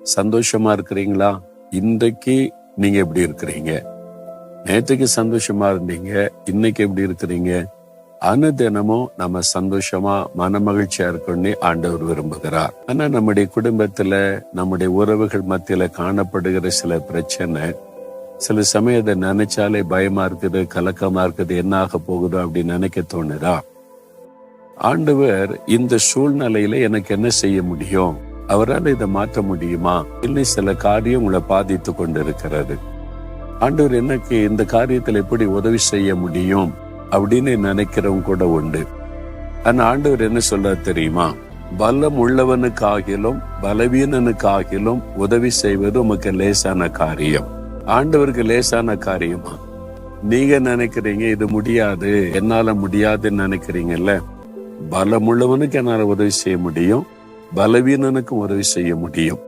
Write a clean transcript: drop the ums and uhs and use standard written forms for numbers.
சந்தோஷமா இருக்கிறீங்களா? இன்றைக்கு நீங்க எப்படி இருக்கிறீங்க? நேற்றுக்கு சந்தோஷமா இருந்தீங்க, இன்னைக்கு எப்படி இருக்கிறீங்க? அனுதினமும் நம்ம சந்தோஷமா மன மகிழ்ச்சியா இருக்கணும்னு ஆண்டவர் விரும்புகிறார். ஆனா நம்முடைய குடும்பத்துல, நம்முடைய உறவுகள் மத்தியில காணப்படுகிற சில பிரச்சனை, சில சமயம் அதை நினைச்சாலே பயமா இருக்குது, கலக்கமா இருக்குது, என்ன ஆக போகுதோ அப்படின்னு நினைக்க தோணுதா? ஆண்டவர் இந்த சூழ்நிலையில எனக்கு என்ன செய்ய முடியும், அவரால் இதை மாற்ற முடியுமா? இல்லை சில காரியம் உங்களை பாதித்து கொண்டிருக்கிறது, ஆண்டவர் எனக்கு இந்த காரியத்தில் எப்படி உதவி செய்ய முடியும் அப்படின்னு நினைக்கிறவங்க கூட உண்டு. ஆனா ஆண்டவர் என்ன சொல்ல தெரியுமா? பலம் உள்ளவனுக்காகிலும் பலவீனனுக்காகிலும் உதவி செய்வது உமக்கு லேசான காரியம். ஆண்டவருக்கு லேசான காரியமா? நீங்க நினைக்கிறீங்க இது முடியாது, என்னால முடியாதுன்னு நினைக்கிறீங்கல்ல. பலம் உள்ளவனுக்கு என்னால உதவி செய்ய முடியும், பலவீனனுக்கும் உதவி செய்ய முடியும்.